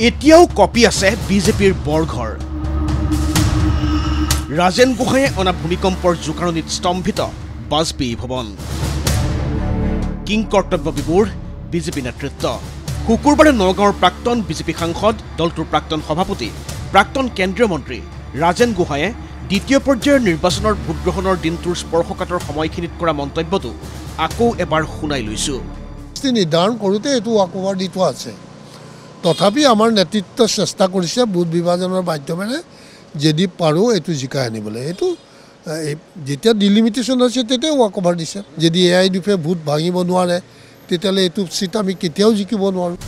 এতিয়াও কপি আছে বিজেপিৰ বৰঘৰ ৰাজেন গোহাঁয়ে অনা ভূমিকম্পৰ জোকাৰণিত স্তম্ভিত বাজপেয়ী ভৱন কিং কৰ্তব্য বিমূঢ় বিজেপি নেতৃত্ব শুকুৰবাৰে নগাঁৱৰ প্ৰাক্তন বিজেপি সাংসদ দলটোৰ প্ৰাক্তন সভাপতি প্ৰাক্তন কেন্দ্ৰীয় মন্ত্ৰী ৰাজেন গোহাঁয়ে দ্বিতীয় পৰ্যায়ৰ নিৰ্বাচনৰ ভোটগ্ৰহণৰ দিনটোৰ স্পৰ্শকাতৰ সময়খিনিত কৰা মন্তব্যটো আকৌ এবাৰ শুনাই লৈছো নিৰ্ধাৰণ কৰোঁতে এইটো ৱাকঅভাৰ দি থোৱা আছে তথাপি আমাৰ নেতৃত্ব চেষ্টা কৰিছে বুথ বিভাজনৰ মাধ্যমেৰে যদি পাৰোঁ এইটো জিকাই আনিবলৈ এইটো যেতিয়া ডিলিমিটেশ্যন হৈছে তেতিয়া ৱাকঅভাৰ দিছে যদি AIUDF ভোট ভাঙিব নোৱাৰে তেতিয়াহ'লে এইটো চিট আমি কেতিয়াও জিকিব নোৱাৰোঁ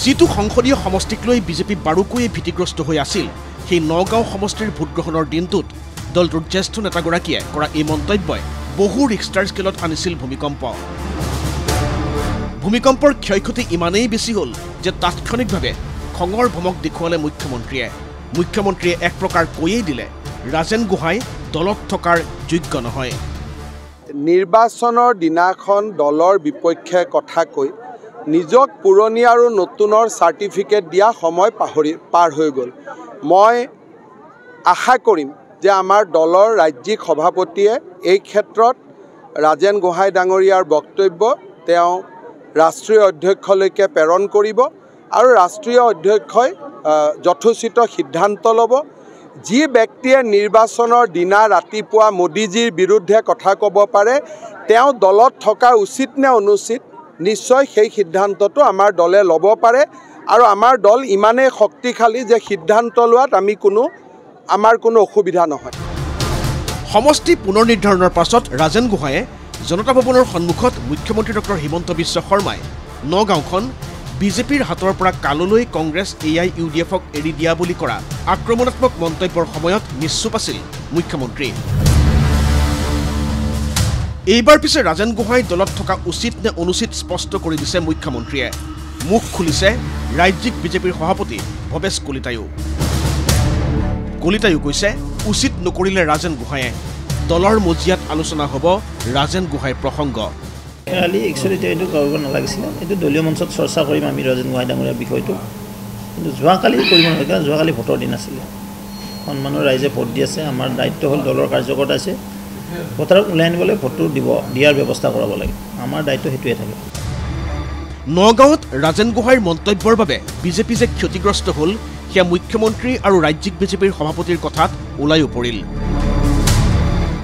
যিটো সংসদীয় সমষ্টিক লৈ বিজেপি বাৰুকৈয়ে ভীতিগ্ৰস্ত হৈ আছিল সেই নগাঁও সমষ্টিৰ ভোটগ্ৰহণৰ দিনটোত দলটোৰ জ্যেষ্ঠ নেতাগৰাকীয়ে কৰা এই মন্তব্যই বহু ৰিক্টাৰ স্কেলত আনিছিল ভূমিকম্পৰ ক্ষয়ক্ষতি ইমানেই বেছি হ'ল যে তাৎক্ষণিকভাৱে খঙৰ ভমক দেখুৱালে মুখ্যমন্ত্ৰীয়ে এক প্ৰকাৰ কৈয়েই দিলে ৰাজেন গোহাঁই দলত থকাৰ যোগ্য নহয় নিৰ্বাচনৰ দিনাখন দলৰ বিপক্ষে কথা কৈ নিজক পুৰণি আৰু নতুনৰ চাৰ্টিফিকেট দিয়া সময় পাৰ হৈ গ'ল মই আশা কৰিম যে আমাৰ দলৰ ৰাজ্যিক সভাপতিয়ে এই ক্ষেত্ৰত ৰাজেন গোহাঁই ডাঙৰীয়াৰ বক্তব্য তেওঁ ৰাষ্ট্ৰীয় অধ্যক্ষলৈকে প্ৰেৰণ কৰিব আৰু ৰাষ্ট্ৰীয় অধ্যক্ষই যথোচিত সিদ্ধান্ত ল'ব যি ব্যক্তিয়ে নিৰ্বাচনৰ দিনা ৰাতিপুৱা মোদীজীৰ বিৰুদ্ধে কথা ক'ব পাৰে তেওঁ দলত থকা উচিত নে অনুচিত নিশ্চয় সেই সিদ্ধান্তটো আমাৰ দলে ল'ব পাৰে আৰু আমাৰ দল ইমানেই শক্তিশালী যে সিদ্ধান্ত লোৱাত আমাৰ কোনো অসুবিধা নহয় সমষ্টি পুনৰ নিৰ্ধাৰণৰ পাছত ৰাজেন গোহাঁয়ে জনতা ভৱনৰ সন্মুখত মুখ্যমন্ত্ৰী ডক্টৰ হিমন্ত বিশ্ব শৰ্মাই নগাঁওখন বিজেপিৰ হাতৰ পৰা কাললৈ কংগ্ৰেছ AIUDFক এৰি দিয়া বুলি কৰা আক্ৰমণাত্মক মন্তব্যৰ সময়ত নিশ্চুপ আছিল মুখ্যমন্ত্ৰী এইবাৰ পিছে ৰাজেন গোহাঁই দলত থকা উচিত নে অনুচিত স্পষ্ট কৰি দিছে মুখ্যমন্ত্ৰীয়ে মুখ খুলিছে ৰাজ্যিক বিজেপিৰ সভাপতি ভৱেশ কলিতায়ো কৈছে উচিত নকৰিলে ৰাজেন গোহাঁয়ে দলৰ মজিয়াত আলোচনা হ'ব ৰাজেন গোহাঁইৰ প্ৰসংগ একচুৱেলি এইটো কৰিব নালাগিছিলে এইটো দলীয় মঞ্চত চৰ্চা কৰিম আমি ৰাজেন গোহাঁই ডাঙৰীয়াৰ বিষয়টো কিন্তু যোৱাকালি কৰিব নালাগে কাৰণ যোৱাকালি ভোটৰ দিন আছিলে সন্মানৰ ৰাইজে ভোট দি আছে আমাৰ দায়িত্ব হ'ল দলৰ কাৰ্যকৰ্তা আছে ভোটাৰক ওলাই আনিবলৈ ভোটটো দিয়াৰ ব্যৱস্থা কৰাব লাগে আমাৰ দায়িত্ব সেইটোৱে থাকে নগাঁৱত ৰাজেন গোহাঁইৰ মন্তব্যৰ বাবে বিজেপি যে ক্ষতিগ্ৰস্ত হ'ল সেয়া মুখ্যমন্ত্ৰী আৰু ৰাজ্যিক বিজেপিৰ সভাপতিৰ কথাত ওলাইও পৰিল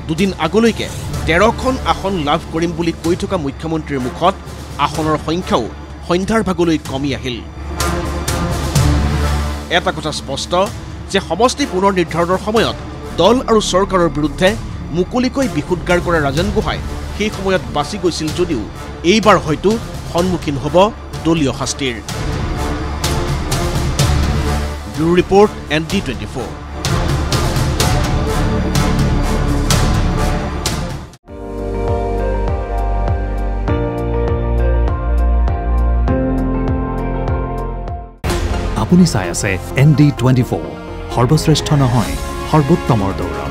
দুদিন আগলৈকে 13খন আসন লাভ কৰিম বুলি কৈ থকা মুখ্যমন্ত্ৰীৰ মুখত আসনৰ সংখ্যাও সন্ধ্যাৰ ভাগলৈ কমি আহিল এটা কথা স্পষ্ট যে সমষ্টি পুনৰ নিৰ্ধাৰণৰ সময়ত দল আৰু চৰকাৰৰ বিৰুদ্ধে মুকলিকৈ বিশুদ্ধাৰ কৰা ৰাজেন গোহাঁই সেই সময়ত বাচি গৈছিল যদিও এইবাৰ হয়তো সন্মুখীন হ'ব দলীয় শাস্তিৰ ব্যুৰো ৰিপৰ্ট ND24 আপুনি চাই আছে ND24 সৰ্বশ্ৰেষ্ঠ নহয় সৰ্বোত্তমৰ দৌৰ